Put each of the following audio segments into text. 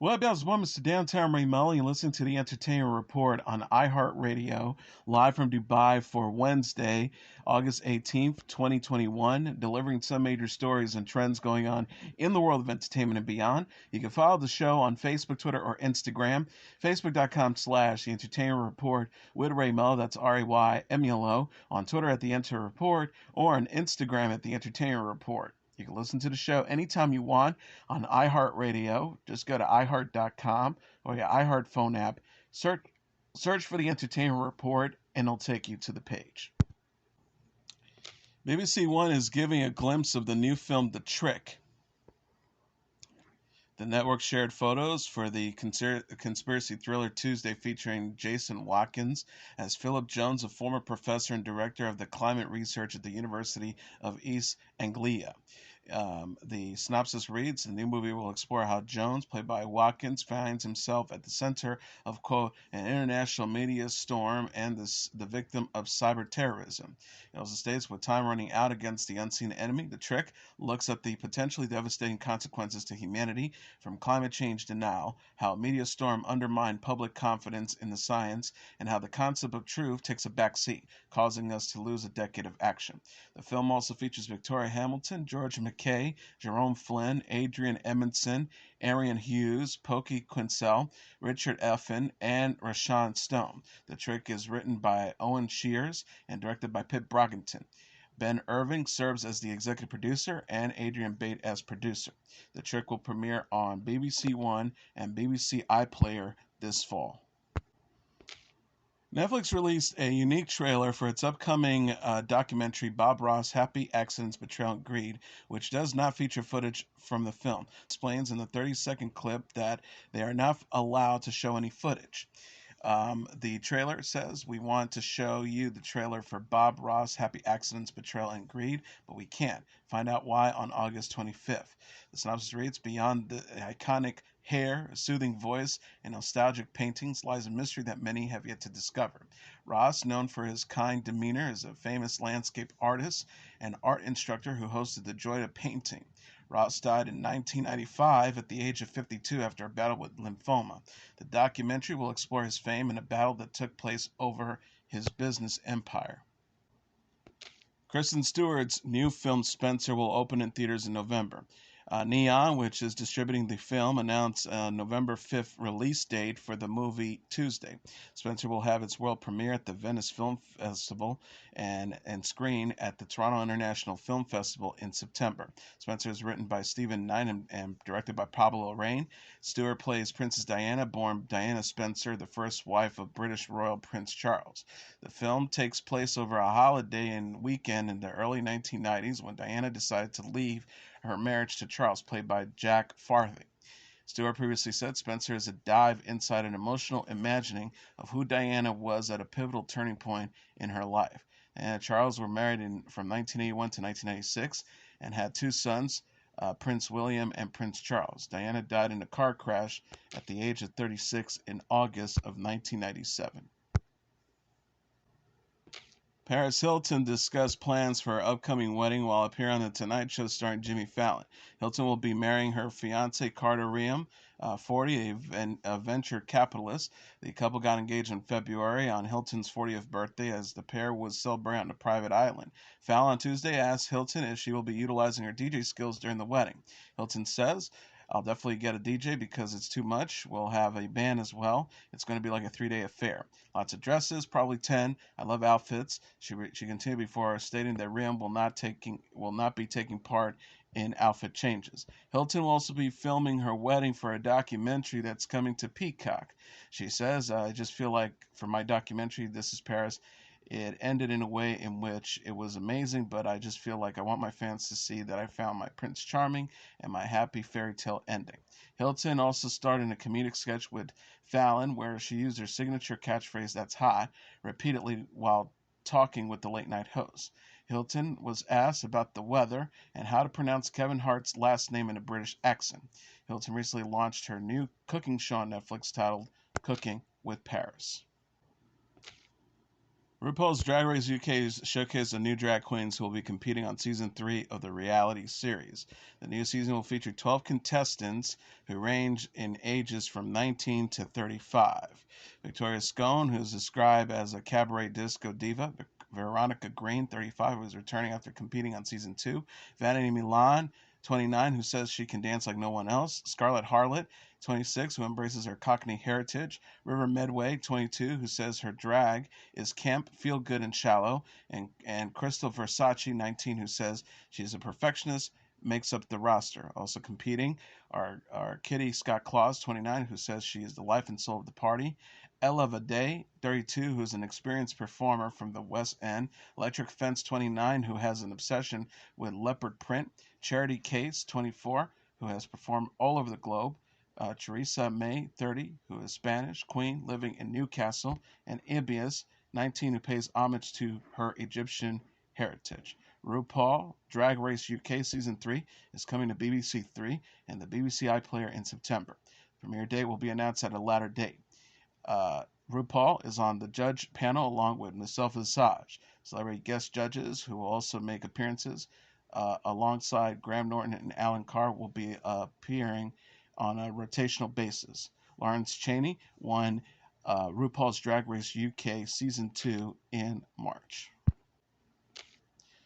What up, Mr. Downtown Ray Melo? You're listening to the Entertainment Report on iHeart Radio, live from Dubai for Wednesday, August 18th, 2021, delivering some major stories and trends going on in the world of entertainment and beyond. You can follow the show on Facebook, Twitter, or Instagram. Facebook.com/The Entertainment Report with Ray Melo, that's RayMelo, on Twitter at The Enter Report, or on Instagram at The Entertainment Report. You can listen to the show anytime you want on iHeartRadio. Just go to iHeart.com or your iHeart phone app. Search for the Entertainment Report, and it'll take you to the page. BBC One is giving a glimpse of the new film The Trick. The network shared photos for the conspiracy thriller Tuesday featuring Jason Watkins as Philip Jones, a former professor and director of the climate research at the University of East Anglia. The synopsis reads, the new movie will explore how Jones, played by Watkins, finds himself at the center of, quote, an international media storm and the victim of cyber terrorism. It also states, with time running out against the unseen enemy, The Trick looks at the potentially devastating consequences to humanity from climate change denial, how a media storm undermined public confidence in the science, and how the concept of truth takes a backseat, causing us to lose a decade of action. The film also features Victoria Hamilton, George McKay, Jerome Flynn, Adrian Edmondson, Arian Hughes, Pokey Quincell, Richard Effin, and Rashawn Stone. The Trick is written by Owen Shears and directed by Pip Brogington. Ben Irving serves as the executive producer and Adrian Bate as producer. The Trick will premiere on BBC One and BBC iPlayer this fall. Netflix released a unique trailer for its upcoming documentary Bob Ross, Happy Accidents, Betrayal, and Greed, which does not feature footage from the film. It explains in the 30-second clip that they are not allowed to show any footage. The trailer says, we want to show you the trailer for Bob Ross, Happy Accidents, Betrayal, and Greed, but we can't. Find out why on August 25th. The synopsis reads, beyond the iconic hair, soothing voice, and nostalgic paintings lies a mystery that many have yet to discover. Ross, known for his kind demeanor, is a famous landscape artist and art instructor who hosted the joy of painting. Ross died in 1995 at the age of 52 after a battle with lymphoma. The documentary will explore his fame in a battle that took place over his business empire. Kristen Stewart's new film Spencer will open in theaters in November. Neon, which is distributing the film, announced a November 5th release date for the movie Tuesday. Spencer will have its world premiere at the Venice Film Festival and screen at the Toronto International Film Festival in September. Spencer is written by Stephen Knight and directed by Pablo Larraín. Stewart plays Princess Diana, born Diana Spencer, the first wife of British Royal Prince Charles. The film takes place over a holiday and weekend in the early 1990s when Diana decided to leave her marriage to Charles, played by Jack Farthing. Stewart previously said Spencer is a dive inside an emotional imagining of who Diana was at a pivotal turning point in her life. Diana and Charles were married from 1981 to 1996 and had two sons, Prince William and Prince Charles. Diana died in a car crash at the age of 36 in August of 1997. Paris Hilton discussed plans for her upcoming wedding while appearing on The Tonight Show starring Jimmy Fallon. Hilton will be marrying her fiance Carter Reum, 40, a venture capitalist. The couple got engaged in February on Hilton's 40th birthday as the pair was celebrating on a private island. Fallon on Tuesday asked Hilton if she will be utilizing her DJ skills during the wedding. Hilton says, I'll definitely get a DJ because it's too much. We'll have a band as well. It's going to be like a 3-day affair. Lots of dresses, probably 10. I love outfits. She continued before stating that Reum will not be taking part in outfit changes. Hilton will also be filming her wedding for a documentary that's coming to Peacock. She says, I just feel like for my documentary, This is Paris, it ended in a way in which it was amazing, but I just feel like I want my fans to see that I found my Prince Charming and my happy fairy tale ending. Hilton also starred in a comedic sketch with Fallon where she used her signature catchphrase, that's hot, repeatedly while talking with the late night host. Hilton was asked about the weather and how to pronounce Kevin Hart's last name in a British accent. Hilton recently launched her new cooking show on Netflix titled Cooking with Paris. RuPaul's Drag Race UK showcased the new drag queens who will be competing on season 3 of the reality series. The new season will feature 12 contestants who range in ages from 19 to 35. Victoria Scone, who is described as a cabaret disco diva. Veronica Green, 35, who is returning after competing on season 2. Vanity Milan, 29, who says she can dance like no one else. Scarlet Harlot, 26, who embraces her Cockney heritage. River Medway, 22, who says her drag is camp, feel good, and shallow. And Crystal Versace, 19, who says she's a perfectionist, makes up the roster. Also competing are Kitty Scott Claus, 29, who says she is the life and soul of the party. Ella Vaday, 32, who is an experienced performer from the West End. Electric Fence, 29, who has an obsession with leopard print. Charity Case, 24, who has performed all over the globe. Teresa May, 30, who is Spanish, queen, living in Newcastle. And Ibias, 19, who pays homage to her Egyptian heritage. RuPaul Drag Race UK Season 3 is coming to BBC 3 and the BBC iPlayer in September. The premiere date will be announced at a later date. RuPaul is on the judge panel along with Michelle Visage. Celebrity guest judges who will also make appearances alongside Graham Norton and Alan Carr will be appearing on a rotational basis. Lawrence Chaney won RuPaul's Drag Race UK Season 2 in March.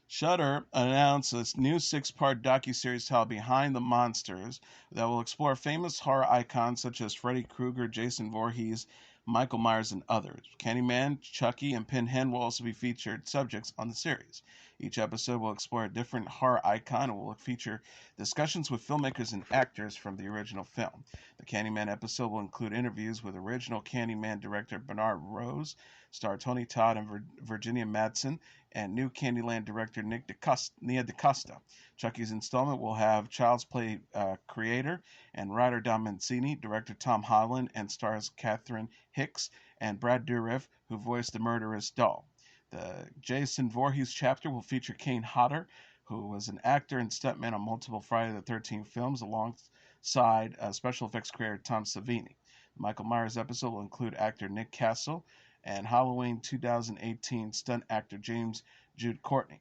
Shudder announced a new 6-part docuseries titled Behind the Monsters that will explore famous horror icons such as Freddy Krueger, Jason Voorhees, Michael Myers, and others. Candyman, Chucky, and Pinhead will also be featured subjects on the series. Each episode will explore a different horror icon and will feature discussions with filmmakers and actors from the original film. The Candyman episode will include interviews with original Candyman director Bernard Rose, star Tony Todd and Virginia Madsen, and new Candyland director Nia DaCosta. Chucky's installment will have Child's Play creator and writer Don Mancini, director Tom Holland, and stars Catherine Hicks and Brad Dourif, who voiced the murderous doll. The Jason Voorhees chapter will feature Kane Hodder, who was an actor and stuntman on multiple Friday the 13th films, alongside special effects creator Tom Savini. The Michael Myers episode will include actor Nick Castle and Halloween 2018 stunt actor James Jude Courtney.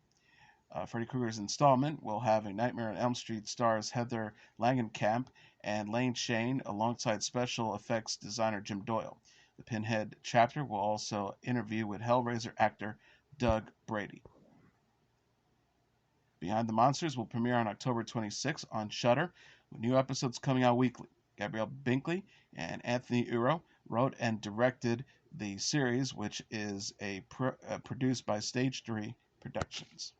Freddy Krueger's installment will have A Nightmare on Elm Street stars Heather Langenkamp and Lane Shane alongside special effects designer Jim Doyle. The Pinhead chapter will also interview with Hellraiser actor Doug Brady. Behind the Monsters will premiere on October 26 on Shudder, with new episodes coming out weekly. Gabrielle Binkley and Anthony Uro wrote and directed the series, which is produced by Stage 3 Productions.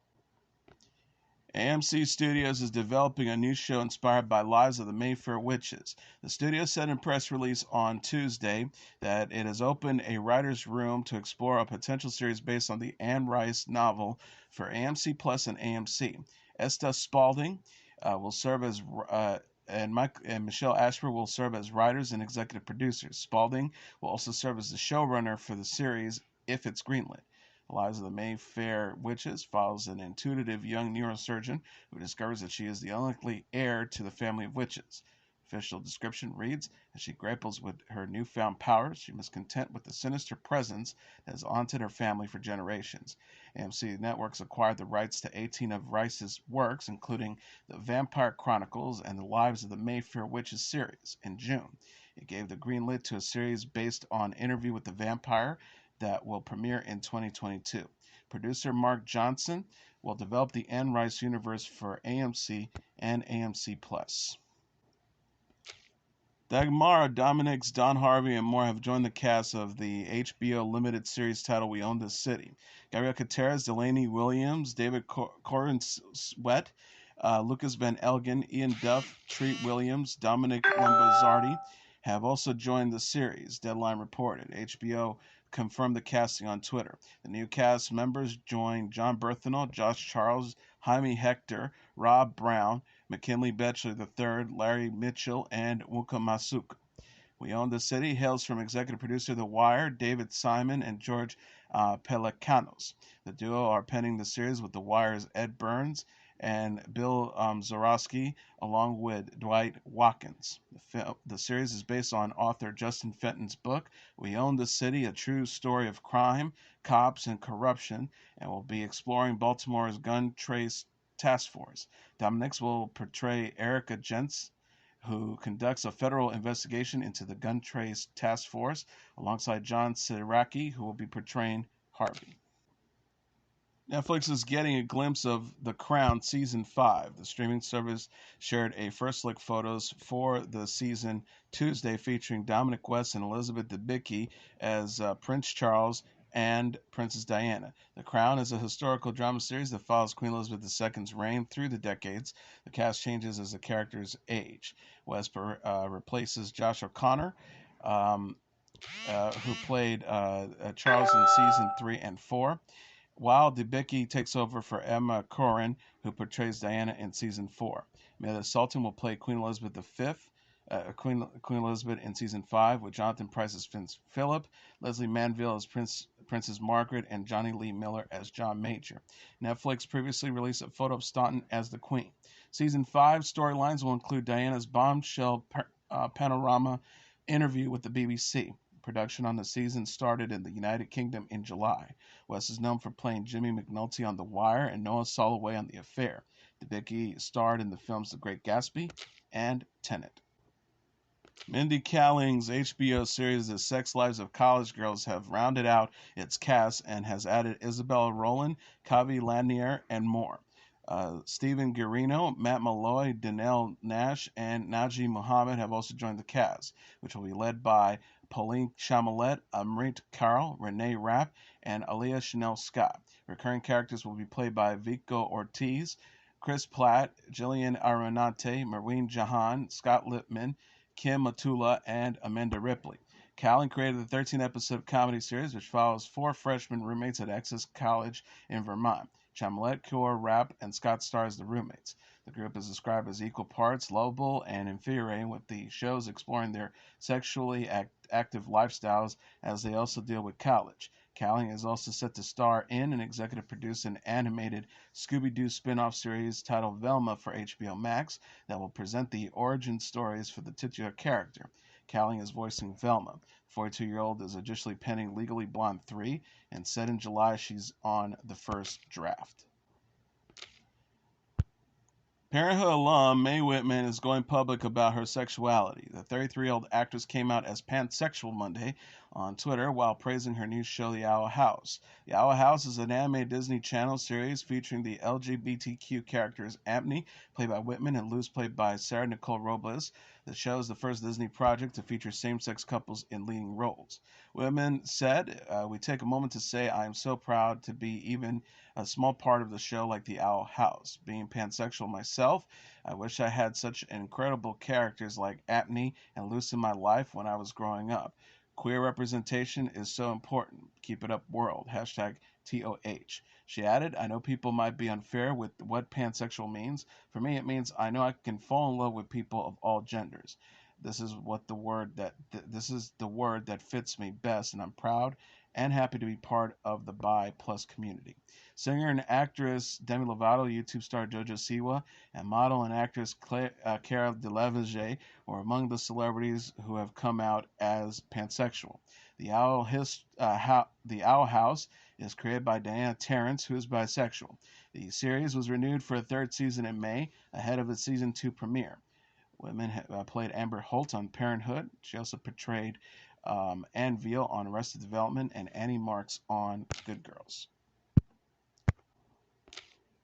AMC Studios is developing a new show inspired by lives of the Mayfair Witches. The studio said in a press release on Tuesday that it has opened a writer's room to explore a potential series based on the Anne Rice novel for AMC Plus and AMC. Esta Spalding will serve as and Michelle Ashford will serve as writers and executive producers. Spalding will also serve as the showrunner for the series if it's greenlit. The Lives of the Mayfair Witches follows an intuitive young neurosurgeon who discovers that she is the unlikely heir to the family of witches. Official description reads, as she grapples with her newfound powers, she must contend with the sinister presence that has haunted her family for generations. AMC Networks acquired the rights to 18 of Rice's works, including the Vampire Chronicles and the Lives of the Mayfair Witches series, in June. It gave the green light to a series based on Interview with the Vampire that will premiere in 2022. Producer Mark Johnson will develop the Anne Rice universe for AMC and AMC Plus. Dagmara Domińczyk, Don Harvey, and more have joined the cast of the HBO limited series titled We Own This City. Gabrielle Cateras, Delaney Williams, David Corin Sweat, Lucas Van Elgen, Ian Duff, Treat Williams, Dominic Lombazardi have also joined the series, Deadline reported. HBO confirmed the casting on Twitter. The new cast members join John Berthenol, Josh Charles, Jaime Hector, Rob Brown, McKinley Batchelor III, Larry Mitchell, and Wunka Masuk. We Own the City hails from executive producer The Wire, David Simon, and George Pelecanos. The duo are penning the series with The Wire's Ed Burns and Bill Zarowski, along with Dwight Watkins. The series is based on author Justin Fenton's book, We Own the City, a true story of crime, cops, and corruption, and will be exploring Baltimore's gun trace task force. Dominic will portray Erica Gentz, who conducts a federal investigation into the gun trace task force, alongside John Siraki, who will be portraying Harvey. Netflix is getting a glimpse of The Crown Season 5. The streaming service shared a first look photos for the season Tuesday, featuring Dominic West and Elizabeth Debicki as Prince Charles and Princess Diana. The Crown is a historical drama series that follows Queen Elizabeth II's reign through the decades. The cast changes as the characters age. West replaces Josh O'Connor, um, who played Charles in season 3 and 4, while Debicki takes over for Emma Corrin, who portrays Diana in season 4. Mela Sultan will play Queen Elizabeth V, Queen Elizabeth in season 5, with Jonathan Pryce as Prince Philip, Leslie Manville as Princess Margaret, and Johnny Lee Miller as John Major. Netflix previously released a photo of Staunton as the Queen. Season 5 storylines will include Diana's bombshell panorama interview with the BBC. Production on the season started in the United Kingdom in July. West is known for playing Jimmy McNulty on The Wire and Noah Soloway on The Affair. Debicki starred in the films The Great Gatsby and Tenet. Mindy Kaling's HBO series The Sex Lives of College Girls have rounded out its cast and has added Isabella Roland, Kavi Ladnier, and more. Stephen Guarino, Matt Malloy, Danelle Nash, and Najee Muhammad have also joined the cast, which will be led by Pauline Chamalet, Amrit Carl, Renee Rapp, and Aaliyah Chanel Scott. Recurring characters will be played by Vico Ortiz, Chris Platt, Jillian Aronate, Marween Jahan, Scott Lippman, Kim Matula, and Amanda Ripley. Kaling created the 13-episode comedy series, which follows 4 freshman roommates at Essex College in Vermont. Chamalet, Kaur, Rapp, and Scott star as the roommates. The group is described as equal parts lovable and infuriating, with the shows exploring their sexually active lifestyles as they also deal with college. Kaling is also set to star in and executive produce an animated Scooby-Doo spin-off series titled Velma for HBO Max that will present the origin stories for the titular character. Kaling is voicing Velma. 42-year-old is additionally penning Legally Blonde 3, and said in July she's on the first draft. Parenthood alum Mae Whitman is going public about her sexuality. The 33-year-old actress came out as Pansexual Monday on Twitter while praising her new show, The Owl House. The Owl House is an animated Disney Channel series featuring the LGBTQ characters Abney, played by Whitman, and Luz, played by Sarah Nicole Robles. The show is the first Disney project to feature same-sex couples in leading roles. Whitman said, "We take a moment to say I am so proud to be even a small part of the show like the Owl House. Being pansexual myself, I wish I had such incredible characters like Abney and Luce in my life when I was growing up. Queer representation is so important. Keep it up, world. Hashtag TOH." She added, "I know people might be unfair with what pansexual means. For me, it means I know I can fall in love with people of all genders. This is the word that fits me best, and I'm proud and happy to be part of the bi plus community." Singer and actress Demi Lovato, YouTube star Jojo Siwa, and model and actress Cara Delevingne were among the celebrities who have come out as pansexual. The Owl House is created by Diana Terrence, who is bisexual. The series was renewed for a 3rd season in May, ahead of its season 2 premiere. Whitman played Amber Holt on Parenthood. She also portrayed Anne Veal on Arrested Development and Annie Marks on Good Girls.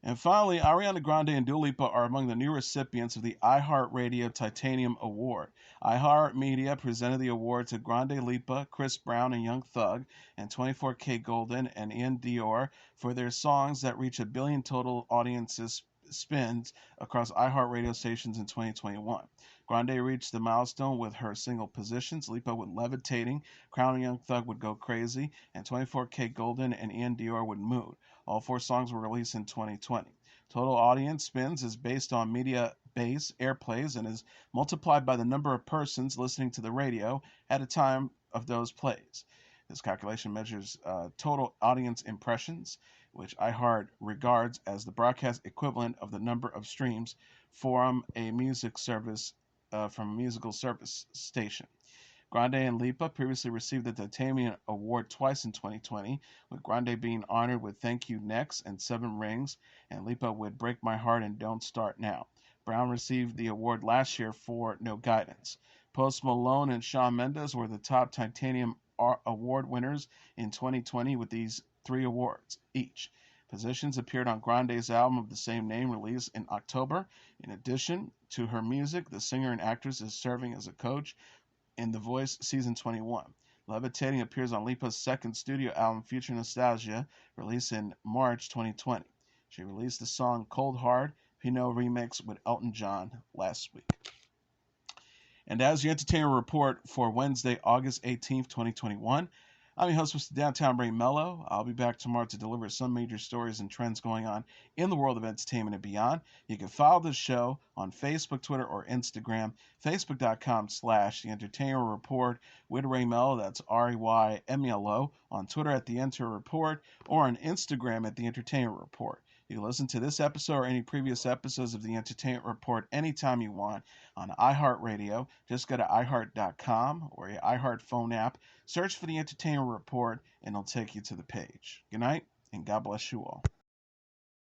And finally, Ariana Grande and Dua Lipa are among the new recipients of the iHeart Radio Titanium Award. iHeart Media presented the award to Grande, Lipa, Chris Brown and Young Thug, and 24K-Golden and Ian Dior for their songs that reach 1 billion total audiences spins across iHeart radio stations in 2021. Grande reached the milestone with her single Positions, Lipa with Levitating, Crown and Young Thug would Go Crazy, and 24K-Golden and Ian Dior with Mood. All 4 songs were released in 2020. Total audience spins is based on media base airplays and is multiplied by the number of persons listening to the radio at a time of those plays. This calculation measures total audience impressions. which iHeart regards as the broadcast equivalent of the number of streams from a musical service station. Grande and Lipa previously received the Titanium Award twice in 2020, with Grande being honored with Thank You Next and Seven Rings, and Lipa with Break My Heart and Don't Start Now. Brown received the award last year for No Guidance. Post Malone and Shawn Mendes were the top Titanium Award winners in 2020 with these three awards each. Positions appeared on Grande's album of the same name released in October. In addition to her music, the singer and actress is serving as a coach in The Voice Season 21. Levitating appears on Lipa's second studio album, Future Nostalgia, released in March 2020. She released the song Cold Hard, Pinot remix with Elton John last week. And as your entertainment report for Wednesday, August 18th, 2021, I'm your host, Mr. Downtown Brain Melo. I'll be back tomorrow to deliver some major stories and trends going on in the world of entertainment and beyond. You can follow the show on Facebook, Twitter, or Instagram. Facebook.com/The Entertainment Report with Ray Melo. That's RAYMELO. On Twitter at The Enter Report, or on Instagram at The Entertainment Report. You can listen to this episode or any previous episodes of The Entertainment Report anytime you want on iHeartRadio. Just go to iHeart.com or your iHeart phone app. Search for The Entertainment Report, and it'll take you to the page. Good night, and God bless you all.